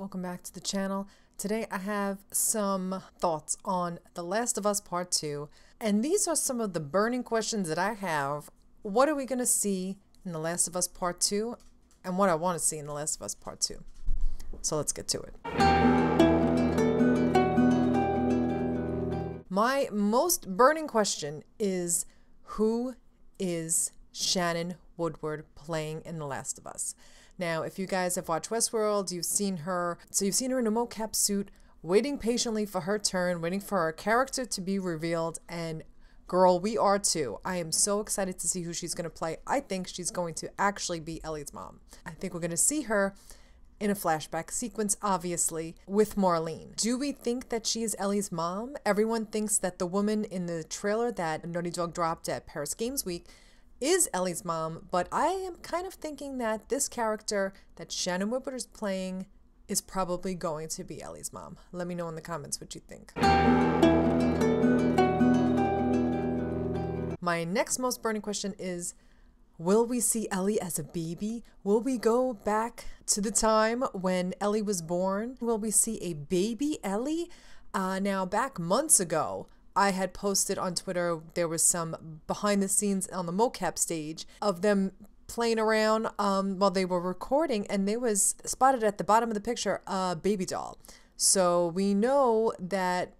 welcome back to the channel. Today I have some thoughts on The Last of Us Part 2, and these are some of the burning questions that I have. What are we going to see in The Last of Us Part 2, and what I want to see in The Last of Us Part 2. So let's get to it. My most burning question is, who is Shannon Woodward playing in The Last of Us? Now, if you guys have watched Westworld, you've seen her. So you've seen her in a mocap suit, waiting patiently for her turn, waiting for her character to be revealed. And girl, we are too. I am so excited to see who she's going to play. I think she's going to actually be Ellie's mom. I think we're going to see her in a flashback sequence, obviously, with Marlene. Do we think that she is Ellie's mom? Everyone thinks that the woman in the trailer that Naughty Dog dropped at Paris Games Week is Ellie's mom, but I am kind of thinking that this character that Shannon Woodward is playing is probably going to be Ellie's mom. Let me know in the comments what you think. My next most burning question is, will we see Ellie as a baby? Will we go back to the time when Ellie was born? Will we see a baby Ellie? Now, back months ago, I had posted on Twitter, there was some behind the scenes on the mocap stage of them playing around while they were recording, and there was spotted at the bottom of the picture a baby doll. So we know that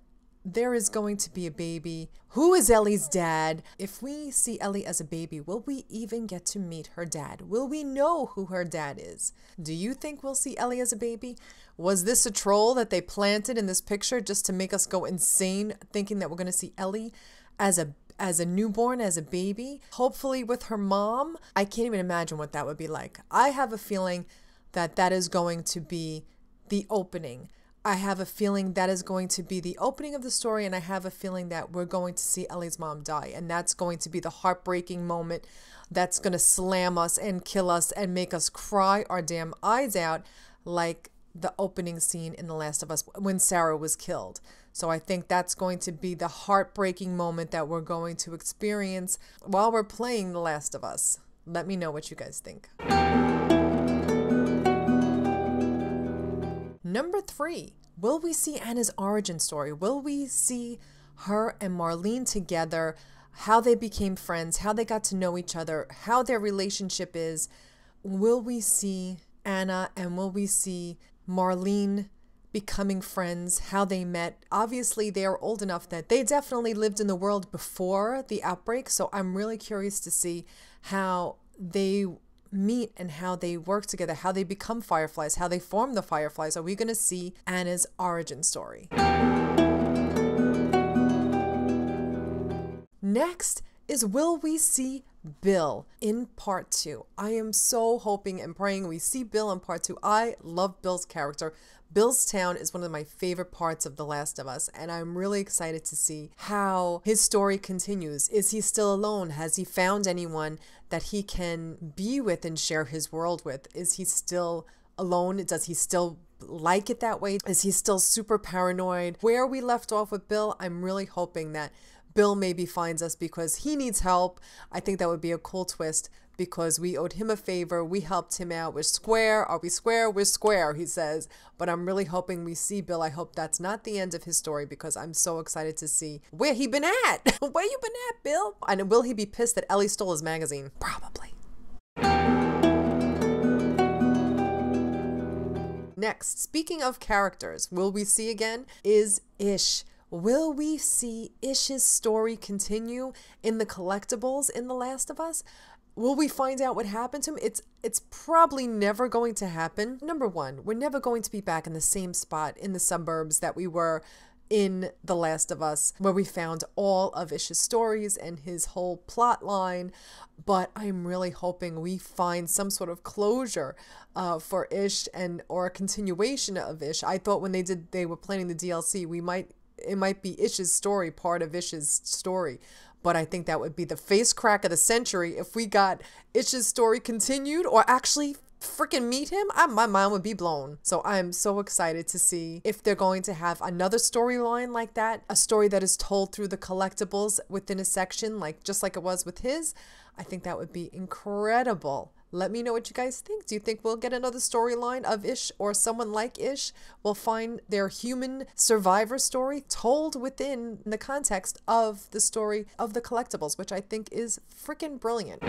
there is going to be a baby. Who is Ellie's dad? If we see Ellie as a baby, will we even get to meet her dad? Will we know who her dad is? Do you think we'll see Ellie as a baby? Was this a troll that they planted in this picture just to make us go insane, thinking that we're going to see Ellie as a newborn, as a baby? Hopefully with her mom. I can't even imagine what that would be like. I have a feeling that that is going to be the opening. I have a feeling that is going to be the opening of the story, and I have a feeling that we're going to see Ellie's mom die, and that's going to be the heartbreaking moment that's going to slam us and kill us and make us cry our damn eyes out, like the opening scene in The Last of Us when Sarah was killed. So I think that's going to be the heartbreaking moment that we're going to experience while we're playing The Last of Us. Let me know what you guys think. Number 3, will we see Anna's origin story? Will we see her and Marlene together, how they became friends, how they got to know each other, how their relationship is? Will we see Anna and will we see Marlene becoming friends, how they met? Obviously, they are old enough that they definitely lived in the world before the outbreak, so I'm really curious to see how they meet and how they work together, how they become Fireflies, how they form the Fireflies. Are we going to see Anna's origin story? Next is, will we see Bill in Part 2? I am so hoping and praying we see Bill in Part 2. I love Bill's character. Bill's town is one of my favorite parts of The Last of Us, and I'm really excited to see how his story continues. Is he still alone? Has he found anyone that he can be with and share his world with? Is he still alone? Does he still like it that way? Is he still super paranoid? Where we left off with Bill, I'm really hoping that Bill maybe finds us because he needs help. I think that would be a cool twist because we owed him a favor. We helped him out. We're square. Are we square? We're square, he says. But I'm really hoping we see Bill. I hope that's not the end of his story because I'm so excited to see where he been at. Where you been at, Bill? And will he be pissed that Ellie stole his magazine? Probably. Next, speaking of characters, will we see again is Ish. Will we see Ish's story continue in the collectibles in The Last of Us? Will we find out what happened to him? It's probably never going to happen. Number 1, we're never going to be back in the same spot in the suburbs that we were in The Last of Us, where we found all of Ish's stories and his whole plot line. But I'm really hoping we find some sort of closure for Ish or a continuation of Ish. I thought when they were planning the DLC, it might be Ish's story, part of Ish's story. But I think that would be the face crack of the century if we got Ish's story continued or actually freaking meet him. My mind would be blown. So I'm so excited to see if they're going to have another storyline like that, a story that is told through the collectibles within a section, just like it was with his. I think that would be incredible. Let me know what you guys think. Do you think we'll get another storyline of Ish or someone like Ish will find their human survivor story told within the context of the story of the collectibles, which I think is freaking brilliant.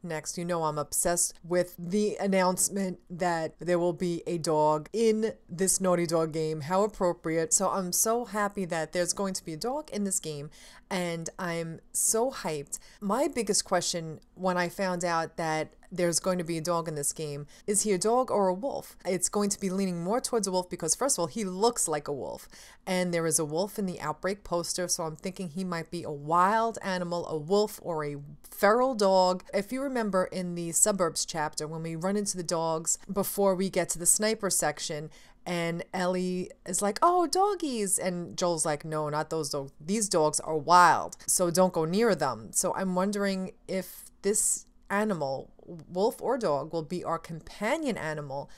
Next, you know I'm obsessed with the announcement that there will be a dog in this Naughty Dog game. How appropriate. So I'm so happy that there's going to be a dog in this game, and I'm so hyped. My biggest question when I found out that there's going to be a dog in this game, is he a dog or a wolf? It's going to be leaning more towards a wolf because, first of all, he looks like a wolf, and there is a wolf in the Outbreak poster, so I'm thinking he might be a wild animal, a wolf, or a feral dog. If you remember in the Suburbs chapter, when we run into the dogs before we get to the sniper section, and Ellie is like, oh, doggies. And Joel's like, no, not those dogs. These dogs are wild, so don't go near them. So I'm wondering if this animal, wolf or dog, will be our companion animal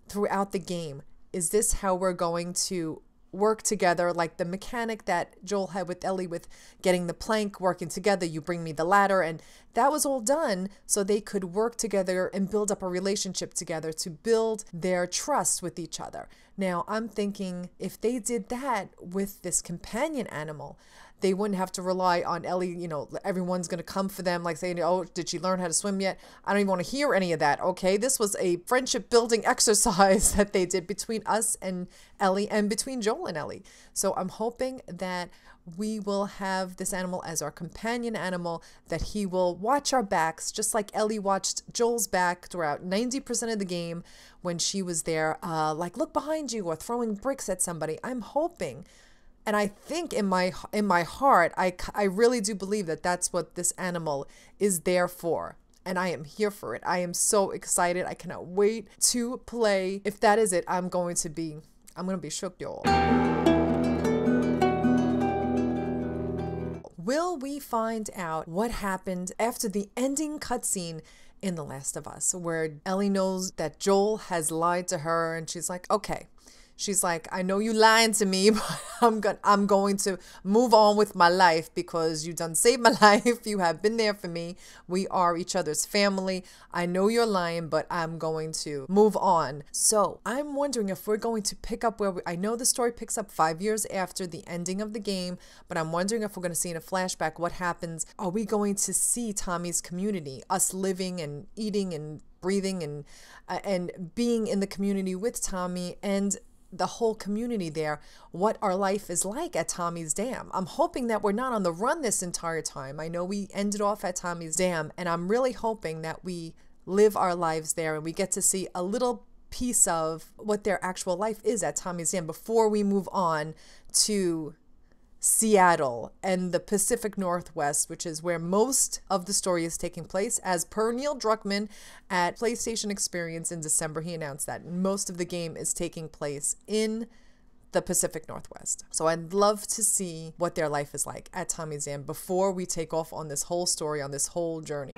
throughout the game. Is this how we're going to work together, like the mechanic that Joel had with Ellie with getting the plank, working together, you bring me the ladder, and that was all done so they could work together and build up a relationship together to build their trust with each other. Now I'm thinking if they did that with this companion animal, they wouldn't have to rely on Ellie, you know, everyone's going to come for them, like saying, oh, did she learn how to swim yet? I don't even want to hear any of that, okay? This was a friendship building exercise that they did between us and Ellie and between Joel and Ellie. So I'm hoping that we will have this animal as our companion animal, that he will watch our backs, just like Ellie watched Joel's back throughout 90% of the game when she was there, like, look behind you, or throwing bricks at somebody. I'm hoping, and I think in my heart, I really do believe that that's what this animal is there for. And I am here for it. I am so excited. I cannot wait to play. If that is it, I'm going to be shook, y'all. Will we find out what happened after the ending cutscene in The Last of Us, where Ellie knows that Joel has lied to her, and she's like, okay. She's like, I know you lying to me, but I'm going to move on with my life because you done saved my life. You have been there for me. We are each other's family. I know you're lying, but I'm going to move on. So I'm wondering if we're going to pick up where I know the story picks up 5 years after the ending of the game, but I'm wondering if we're going to see in a flashback what happens. Are we going to see Tommy's community, us living and eating and breathing and being in the community with Tommy, and the whole community there, what our life is like at Tommy's Dam? I'm hoping that we're not on the run this entire time. I know we ended off at Tommy's Dam, and I'm really hoping that we live our lives there and we get to see a little piece of what their actual life is at Tommy's Dam before we move on to Seattle and the Pacific Northwest, which is where most of the story is taking place. As per Neil Druckmann at PlayStation Experience in December, he announced that most of the game is taking place in the Pacific Northwest. So I'd love to see what their life is like at Tommy's Dam before we take off on this whole story, on this whole journey.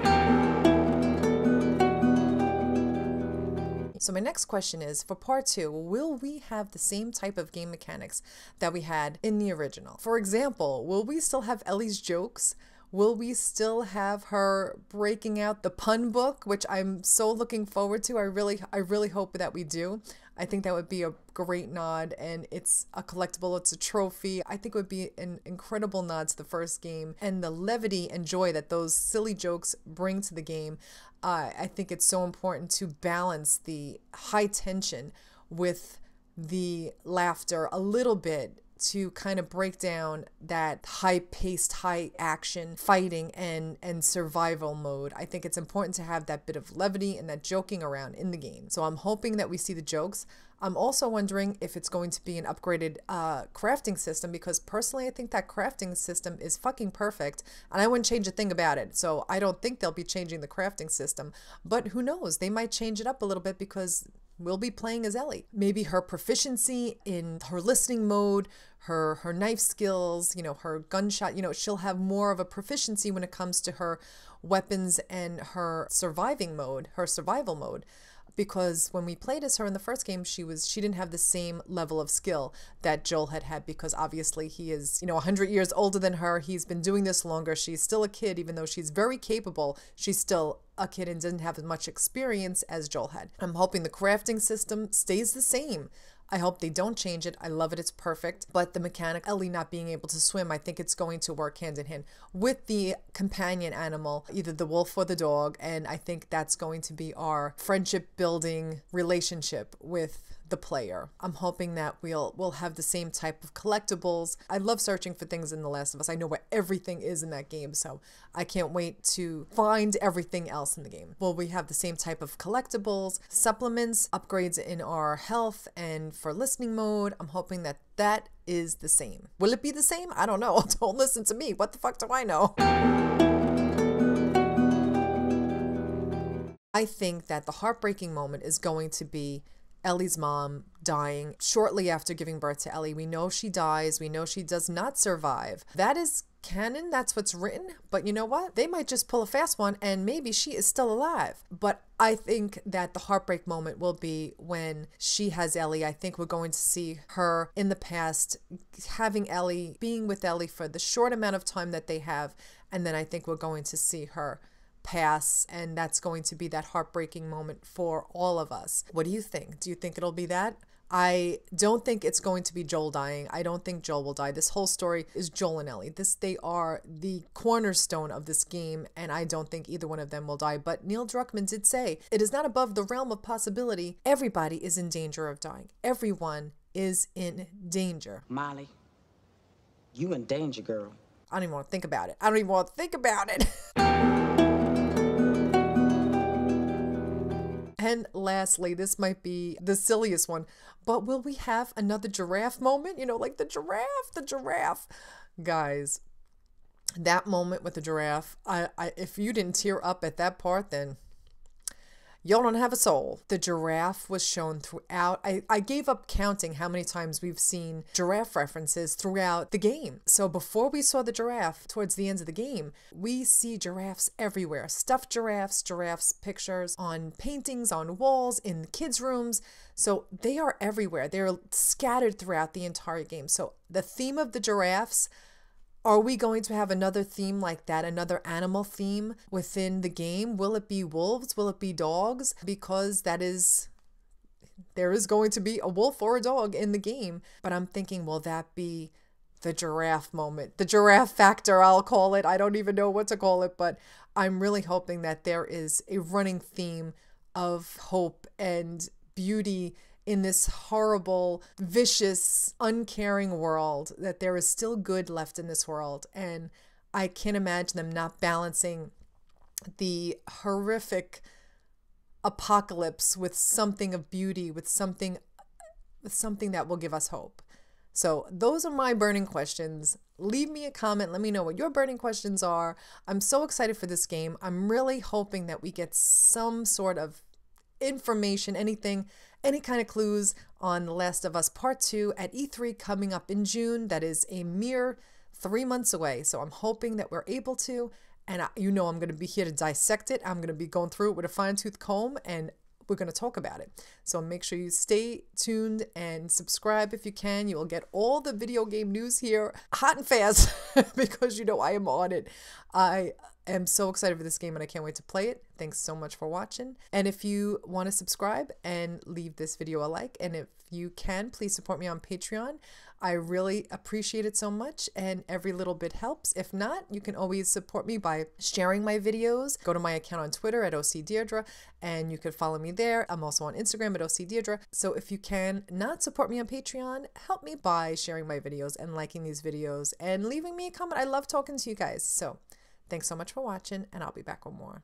So my next question is, for part 2, will we have the same type of game mechanics that we had in the original? For example, will we still have Ellie's jokes? Will we still have her breaking out the pun book, which I'm so looking forward to? I really hope that we do. I think that would be a great nod, and it's a collectible, it's a trophy. I think it would be an incredible nod to the first game and the levity and joy that those silly jokes bring to the game. I think it's so important to balance the high tension with the laughter a little bit, to kind of break down that high-paced, high-action fighting and survival mode. I think it's important to have that bit of levity and that joking around in the game. So I'm hoping that we see the jokes. I'm also wondering if it's going to be an upgraded crafting system, because personally I think that crafting system is fucking perfect and I wouldn't change a thing about it. So I don't think they'll be changing the crafting system, but who knows? They might change it up a little bit because we'll be playing as Ellie. Maybe her proficiency in her listening mode, her knife skills, you know, her gunshot, you know, she'll have more of a proficiency when it comes to her weapons and her survival mode. because when we played as her in the first game, she didn't have the same level of skill that Joel had, because obviously he is, 100 years older than her. He's been doing this longer. She's still a kid, even though she's very capable. She's still a kid and didn't have as much experience as Joel had. I'm hoping the crafting system stays the same. I hope they don't change it. I love it. It's perfect. But the mechanic, Ellie not being able to swim, I think it's going to work hand in hand with the companion animal, either the wolf or the dog. And I think that's going to be our friendship building relationship with the player. I'm hoping that we'll have the same type of collectibles. I love searching for things in The Last of Us. I know where everything is in that game, so I can't wait to find everything else in the game. Will we have the same type of collectibles, supplements, upgrades in our health, and for listening mode? I'm hoping that that is the same. Will it be the same? I don't know. Don't listen to me. What the fuck do I know? I think that the heartbreaking moment is going to be Ellie's mom dying shortly after giving birth to Ellie. We know she dies. We know she does not survive. That is canon. That's what's written. But you know what? They might just pull a fast one and maybe she is still alive. But I think that the heartbreak moment will be when she has Ellie. I think we're going to see her in the past having Ellie, being with Ellie for the short amount of time that they have. And then I think we're going to see her pass, and that's going to be that heartbreaking moment for all of us. What do you think? Do you think it'll be that? I don't think it's going to be Joel dying. I don't think Joel will die. This whole story is Joel and Ellie. They are the cornerstone of this game, and I don't think either one of them will die. But Neil Druckmann did say it is not above the realm of possibility. Everybody is in danger of dying. Everyone is in danger. Molly, you in danger, girl. I don't even want to think about it. I don't even want to think about it. And lastly, this might be the silliest one, but will we have another giraffe moment? Like the giraffe. Guys, that moment with the giraffe, if you didn't tear up at that part, then y'all don't have a soul. The giraffe was shown throughout. I gave up counting how many times we've seen giraffe references throughout the game. So before we saw the giraffe towards the end of the game, we see giraffes everywhere. Stuffed giraffes pictures on paintings, on walls, in kids' rooms. So they are everywhere. They're scattered throughout the entire game. So the theme of the giraffes, are we going to have another theme like that, another animal theme within the game? Will it be wolves? Will it be dogs? Because there is going to be a wolf or a dog in the game. But I'm thinking, will that be the giraffe moment? The giraffe factor, I'll call it. I don't even know what to call it, but I'm really hoping that there is a running theme of hope and beauty in this horrible, vicious, uncaring world, that there is still good left in this world. And I can't imagine them not balancing the horrific apocalypse with something of beauty, with something that will give us hope. So those are my burning questions. Leave me a comment. Let me know what your burning questions are. I'm so excited for this game. I'm really hoping that we get some sort of information, any kind of clues on The Last of Us Part 2 at E3 coming up in June. That is a mere 3 months away. So I'm hoping that we're able to, and I'm going to be here to dissect it. I'm going to be going through it with a fine-tooth comb, and we're going to talk about it. So make sure you stay tuned and subscribe if you can. You will get all the video game news here hot and fast because I am on it. I am so excited for this game and I can't wait to play it. Thanks so much for watching. And if you want to subscribe and leave this video a like, and if you can, please support me on Patreon. I really appreciate it so much, and every little bit helps. If not, you can always support me by sharing my videos. Go to my account on Twitter at O.C.Deidre, and you can follow me there. I'm also on Instagram at O.C.Deidre. So if you can not support me on Patreon, help me by sharing my videos and liking these videos and leaving me a comment. I love talking to you guys. So thanks so much for watching, and I'll be back with more.